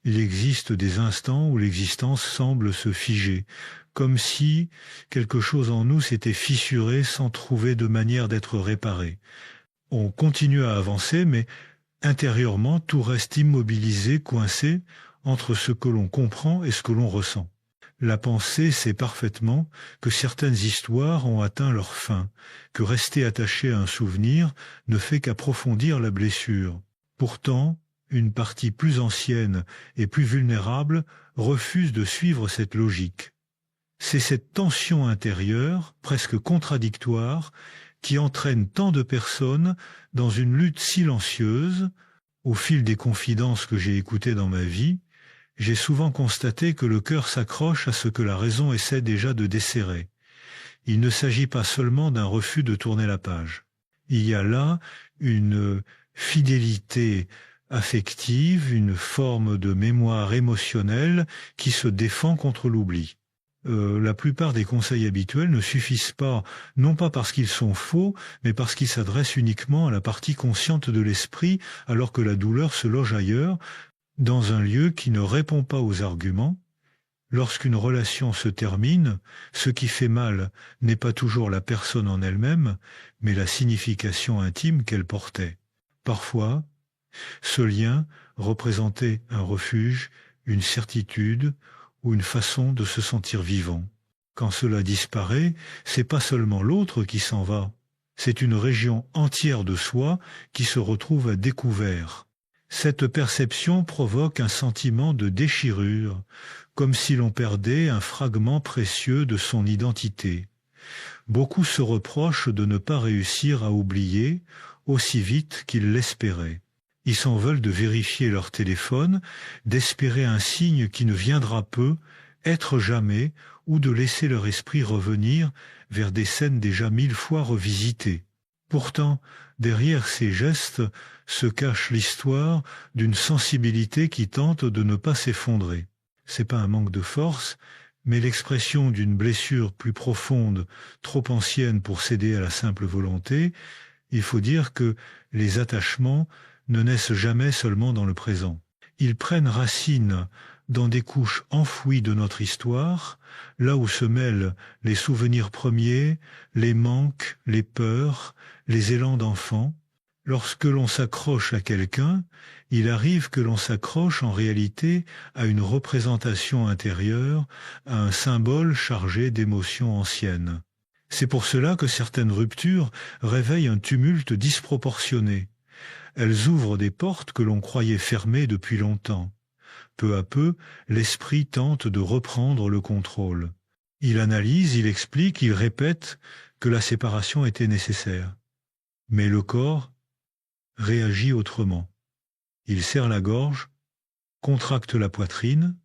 Il existe des instants où l'existence semble se figer, comme si quelque chose en nous s'était fissuré sans trouver de manière d'être réparé. On continue à avancer, mais intérieurement, tout reste immobilisé, coincé entre ce que l'on comprend et ce que l'on ressent. La pensée sait parfaitement que certaines histoires ont atteint leur fin, que rester attaché à un souvenir ne fait qu'approfondir la blessure. Pourtant, une partie plus ancienne et plus vulnérable refuse de suivre cette logique. C'est cette tension intérieure, presque contradictoire, qui entraîne tant de personnes dans une lutte silencieuse. Au fil des confidences que j'ai écoutées dans ma vie, j'ai souvent constaté que le cœur s'accroche à ce que la raison essaie déjà de desserrer. Il ne s'agit pas seulement d'un refus de tourner la page. Il y a là une fidélité affective, une forme de mémoire émotionnelle qui se défend contre l'oubli. La plupart des conseils habituels ne suffisent pas, non pas parce qu'ils sont faux, mais parce qu'ils s'adressent uniquement à la partie consciente de l'esprit, alors que la douleur se loge ailleurs, dans un lieu qui ne répond pas aux arguments. Lorsqu'une relation se termine, ce qui fait mal n'est pas toujours la personne en elle-même, mais la signification intime qu'elle portait. Parfois, ce lien représentait un refuge, une certitude ou une façon de se sentir vivant. Quand cela disparaît, c'est pas seulement l'autre qui s'en va, c'est une région entière de soi qui se retrouve à découvert. Cette perception provoque un sentiment de déchirure, comme si l'on perdait un fragment précieux de son identité. Beaucoup se reprochent de ne pas réussir à oublier aussi vite qu'ils l'espéraient. Ils s'en veulent de vérifier leur téléphone, d'espérer un signe qui ne viendra peu, être jamais, ou de laisser leur esprit revenir vers des scènes déjà 1000 fois revisitées. Pourtant, derrière ces gestes se cache l'histoire d'une sensibilité qui tente de ne pas s'effondrer. C'est pas un manque de force, mais l'expression d'une blessure plus profonde, trop ancienne pour céder à la simple volonté. Il faut dire que les attachements ne naissent jamais seulement dans le présent. Ils prennent racine dans des couches enfouies de notre histoire, là où se mêlent les souvenirs premiers, les manques, les peurs, les élans d'enfant. Lorsque l'on s'accroche à quelqu'un, il arrive que l'on s'accroche en réalité à une représentation intérieure, à un symbole chargé d'émotions anciennes. C'est pour cela que certaines ruptures réveillent un tumulte disproportionné. Elles ouvrent des portes que l'on croyait fermées depuis longtemps. Peu à peu, l'esprit tente de reprendre le contrôle. Il analyse, il explique, il répète que la séparation était nécessaire. Mais le corps réagit autrement. Il serre la gorge, contracte la poitrine,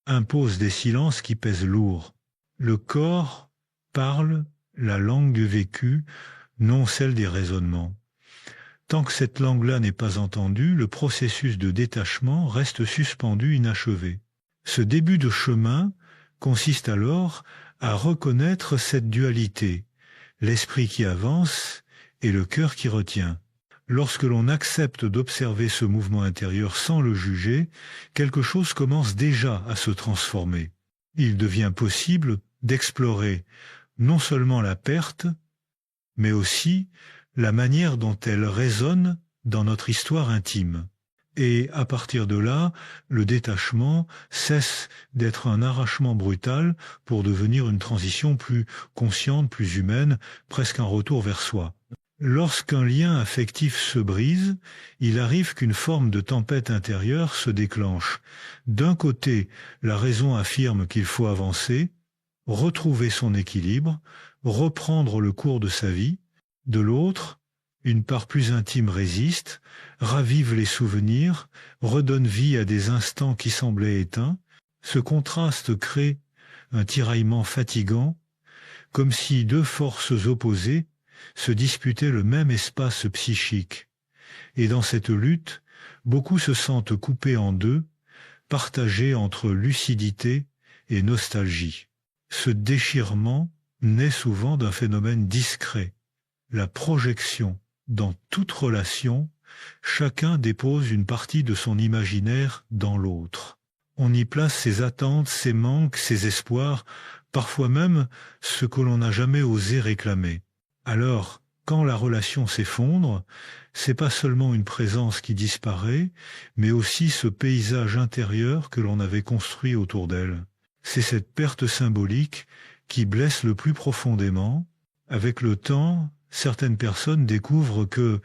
impose des silences qui pèsent lourd. Le corps parle la langue du vécu, non celle des raisonnements. Tant que cette langue-là n'est pas entendue, le processus de détachement reste suspendu, inachevé. Ce début de chemin consiste alors à reconnaître cette dualité, l'esprit qui avance et le cœur qui retient. Lorsque l'on accepte d'observer ce mouvement intérieur sans le juger, quelque chose commence déjà à se transformer. Il devient possible d'explorer non seulement la perte, mais aussi la manière dont elle résonne dans notre histoire intime. Et à partir de là, le détachement cesse d'être un arrachement brutal pour devenir une transition plus consciente, plus humaine, presque un retour vers soi. Lorsqu'un lien affectif se brise, il arrive qu'une forme de tempête intérieure se déclenche. D'un côté, la raison affirme qu'il faut avancer, retrouver son équilibre, reprendre le cours de sa vie. De l'autre, une part plus intime résiste, ravive les souvenirs, redonne vie à des instants qui semblaient éteints. Ce contraste crée un tiraillement fatigant, comme si deux forces opposées se disputaient le même espace psychique. Et dans cette lutte, beaucoup se sentent coupés en deux, partagés entre lucidité et nostalgie. Ce déchirement naît souvent d'un phénomène discret, la projection dans toute relation chacun dépose une partie de son imaginaire dans l'autre. On y place ses attentes, ses manques, ses espoirs, parfois même ce que l'on n'a jamais osé réclamer. Alors, quand la relation s'effondre, c'est pas seulement une présence qui disparaît, mais aussi ce paysage intérieur que l'on avait construit autour d'elle. C'est cette perte symbolique qui blesse le plus profondément. Avec le temps, certaines personnes découvrent que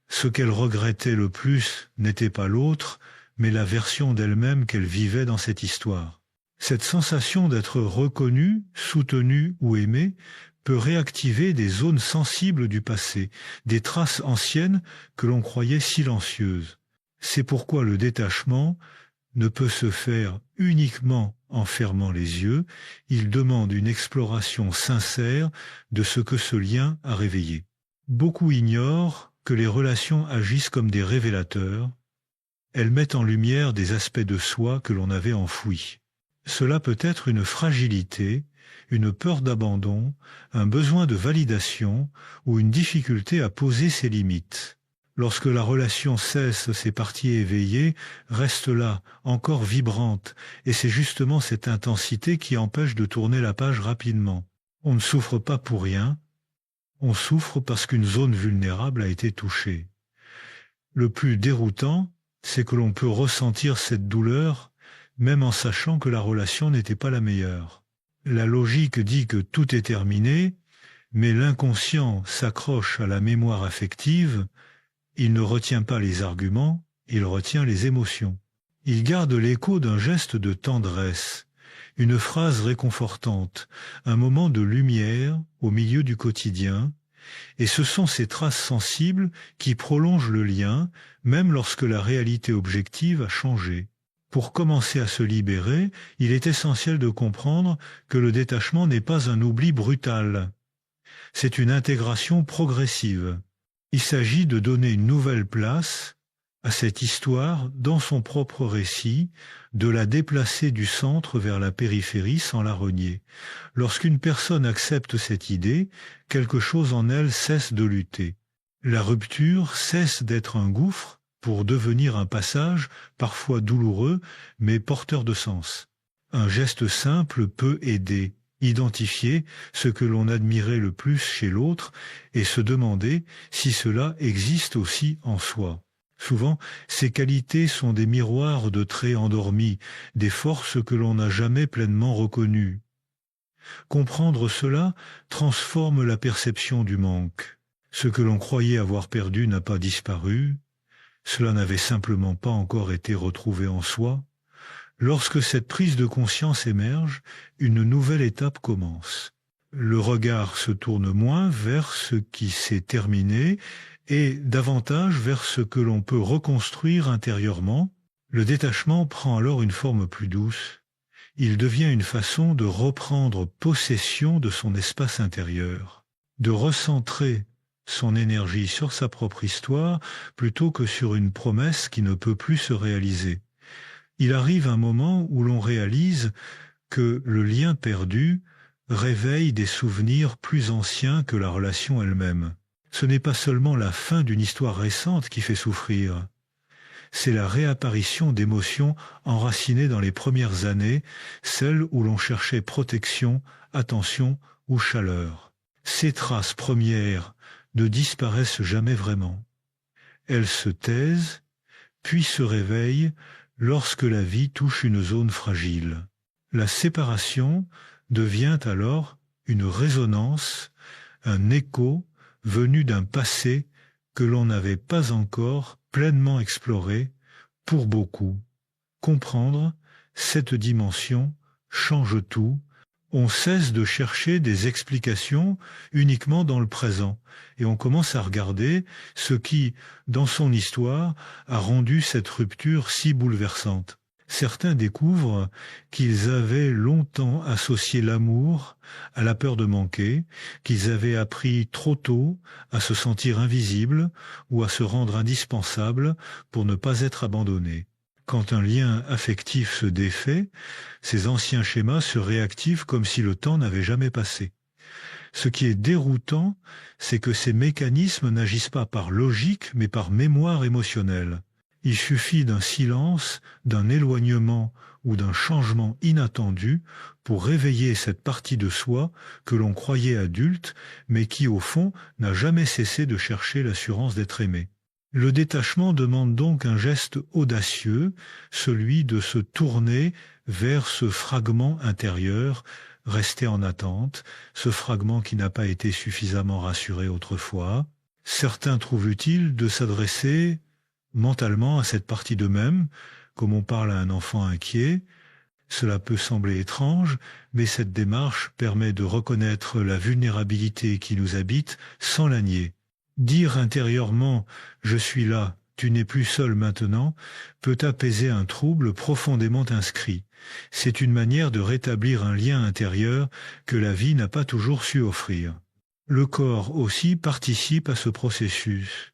ce qu'elles regrettaient le plus n'était pas l'autre, mais la version d'elle-même qu'elle vivait dans cette histoire. Cette sensation d'être reconnue, soutenue ou aimée peut réactiver des zones sensibles du passé, des traces anciennes que l'on croyait silencieuses. C'est pourquoi le détachement ne peut se faire uniquement en fermant les yeux, il demande une exploration sincère de ce que ce lien a réveillé. Beaucoup ignorent que les relations agissent comme des révélateurs. Elles mettent en lumière des aspects de soi que l'on avait enfouis. Cela peut être une fragilité, une peur d'abandon, un besoin de validation ou une difficulté à poser ses limites. Lorsque la relation cesse, ces parties éveillées restent là, encore vibrantes, et c'est justement cette intensité qui empêche de tourner la page rapidement. On ne souffre pas pour rien, on souffre parce qu'une zone vulnérable a été touchée. Le plus déroutant, c'est que l'on peut ressentir cette douleur, même en sachant que la relation n'était pas la meilleure. La logique dit que tout est terminé, mais l'inconscient s'accroche à la mémoire affective. Il ne retient pas les arguments, il retient les émotions. Il garde l'écho d'un geste de tendresse, une phrase réconfortante, un moment de lumière au milieu du quotidien, et ce sont ces traces sensibles qui prolongent le lien, même lorsque la réalité objective a changé. Pour commencer à se libérer, il est essentiel de comprendre que le détachement n'est pas un oubli brutal. C'est une intégration progressive. Il s'agit de donner une nouvelle place à cette histoire dans son propre récit, de la déplacer du centre vers la périphérie sans la renier. Lorsqu'une personne accepte cette idée, quelque chose en elle cesse de lutter. La rupture cesse d'être un gouffre pour devenir un passage, parfois douloureux, mais porteur de sens. Un geste simple peut aider. Identifier ce que l'on admirait le plus chez l'autre et se demander si cela existe aussi en soi. Souvent, ces qualités sont des miroirs de traits endormis, des forces que l'on n'a jamais pleinement reconnues. Comprendre cela transforme la perception du manque. Ce que l'on croyait avoir perdu n'a pas disparu, cela n'avait simplement pas encore été retrouvé en soi. Lorsque cette prise de conscience émerge, une nouvelle étape commence. Le regard se tourne moins vers ce qui s'est terminé et davantage vers ce que l'on peut reconstruire intérieurement. Le détachement prend alors une forme plus douce. Il devient une façon de reprendre possession de son espace intérieur, de recentrer son énergie sur sa propre histoire plutôt que sur une promesse qui ne peut plus se réaliser. Il arrive un moment où l'on réalise que le lien perdu réveille des souvenirs plus anciens que la relation elle-même. Ce n'est pas seulement la fin d'une histoire récente qui fait souffrir, c'est la réapparition d'émotions enracinées dans les premières années, celles où l'on cherchait protection, attention ou chaleur. Ces traces premières ne disparaissent jamais vraiment. Elles se taisent, puis se réveillent lorsque la vie touche une zone fragile. La séparation devient alors une résonance, un écho venu d'un passé que l'on n'avait pas encore pleinement exploré. Pour beaucoup, comprendre cette dimension change tout. On cesse de chercher des explications uniquement dans le présent et on commence à regarder ce qui, dans son histoire, a rendu cette rupture si bouleversante. Certains découvrent qu'ils avaient longtemps associé l'amour à la peur de manquer, qu'ils avaient appris trop tôt à se sentir invisibles ou à se rendre indispensables pour ne pas être abandonnés. Quand un lien affectif se défait, ces anciens schémas se réactivent comme si le temps n'avait jamais passé. Ce qui est déroutant, c'est que ces mécanismes n'agissent pas par logique, mais par mémoire émotionnelle. Il suffit d'un silence, d'un éloignement ou d'un changement inattendu pour réveiller cette partie de soi que l'on croyait adulte, mais qui, au fond, n'a jamais cessé de chercher l'assurance d'être aimé. Le détachement demande donc un geste audacieux, celui de se tourner vers ce fragment intérieur, resté en attente, ce fragment qui n'a pas été suffisamment rassuré autrefois. Certains trouvent utile de s'adresser mentalement à cette partie d'eux-mêmes, comme on parle à un enfant inquiet. Cela peut sembler étrange, mais cette démarche permet de reconnaître la vulnérabilité qui nous habite sans la nier. Dire intérieurement « je suis là, tu n'es plus seul maintenant » peut apaiser un trouble profondément inscrit. C'est une manière de rétablir un lien intérieur que la vie n'a pas toujours su offrir. Le corps aussi participe à ce processus.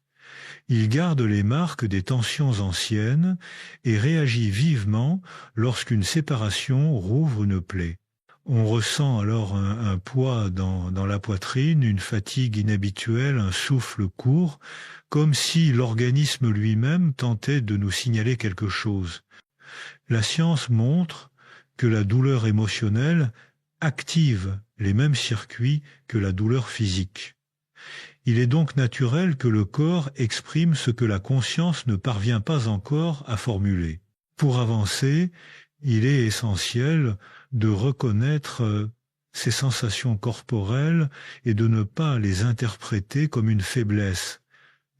Il garde les marques des tensions anciennes et réagit vivement lorsqu'une séparation rouvre une plaie. On ressent alors un poids dans la poitrine, une fatigue inhabituelle, un souffle court, comme si l'organisme lui-même tentait de nous signaler quelque chose. La science montre que la douleur émotionnelle active les mêmes circuits que la douleur physique. Il est donc naturel que le corps exprime ce que la conscience ne parvient pas encore à formuler. Pour avancer, il est essentiel de reconnaître ces sensations corporelles et de ne pas les interpréter comme une faiblesse.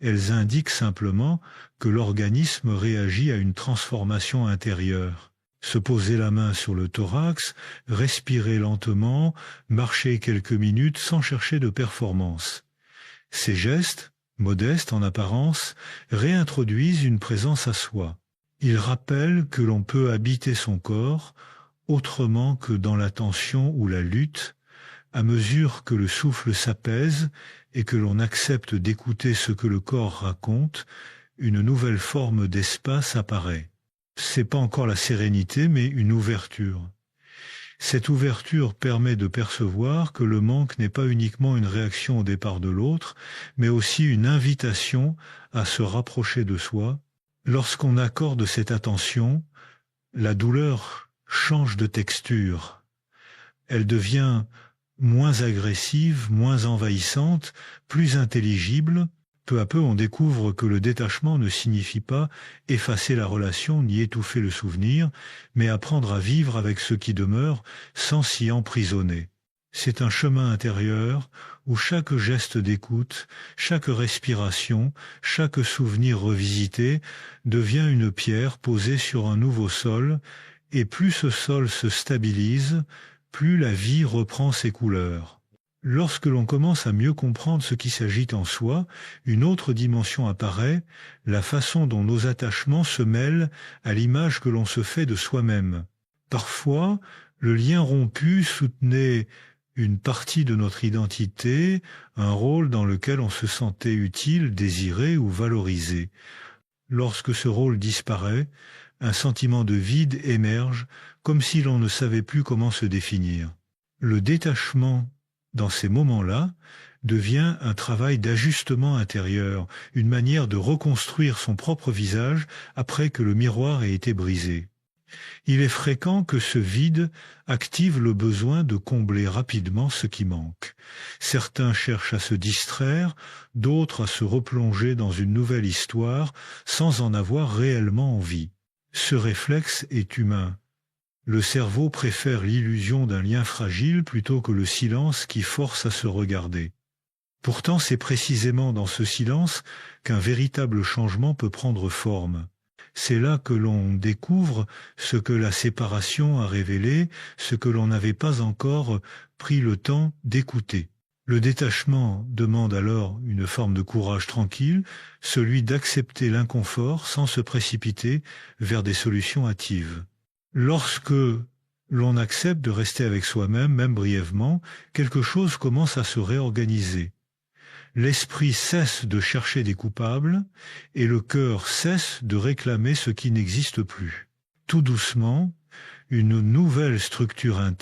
Elles indiquent simplement que l'organisme réagit à une transformation intérieure. Se poser la main sur le thorax, respirer lentement, marcher quelques minutes sans chercher de performance. Ces gestes, modestes en apparence, réintroduisent une présence à soi. Ils rappellent que l'on peut habiter son corps autrement que dans la tension ou la lutte, à mesure que le souffle s'apaise et que l'on accepte d'écouter ce que le corps raconte, une nouvelle forme d'espace apparaît. C'est pas encore la sérénité, mais une ouverture. Cette ouverture permet de percevoir que le manque n'est pas uniquement une réaction au départ de l'autre, mais aussi une invitation à se rapprocher de soi. Lorsqu'on accorde cette attention, la douleur change de texture. Elle devient moins agressive, moins envahissante, plus intelligible. Peu à peu, on découvre que le détachement ne signifie pas effacer la relation ni étouffer le souvenir, mais apprendre à vivre avec ce qui demeure sans s'y emprisonner. C'est un chemin intérieur où chaque geste d'écoute, chaque respiration, chaque souvenir revisité devient une pierre posée sur un nouveau sol, et plus ce sol se stabilise, plus la vie reprend ses couleurs. Lorsque l'on commence à mieux comprendre ce qui s'agite en soi, une autre dimension apparaît, la façon dont nos attachements se mêlent à l'image que l'on se fait de soi-même. Parfois, le lien rompu soutenait une partie de notre identité, un rôle dans lequel on se sentait utile, désiré ou valorisé. Lorsque ce rôle disparaît, un sentiment de vide émerge, comme si l'on ne savait plus comment se définir. Le détachement, dans ces moments-là, devient un travail d'ajustement intérieur, une manière de reconstruire son propre visage après que le miroir ait été brisé. Il est fréquent que ce vide active le besoin de combler rapidement ce qui manque. Certains cherchent à se distraire, d'autres à se replonger dans une nouvelle histoire sans en avoir réellement envie. Ce réflexe est humain. Le cerveau préfère l'illusion d'un lien fragile plutôt que le silence qui force à se regarder. Pourtant, c'est précisément dans ce silence qu'un véritable changement peut prendre forme. C'est là que l'on découvre ce que la séparation a révélé, ce que l'on n'avait pas encore pris le temps d'écouter. Le détachement demande alors une forme de courage tranquille, celui d'accepter l'inconfort sans se précipiter vers des solutions hâtives. Lorsque l'on accepte de rester avec soi-même, même brièvement, quelque chose commence à se réorganiser. L'esprit cesse de chercher des coupables et le cœur cesse de réclamer ce qui n'existe plus. Tout doucement, une nouvelle structure interne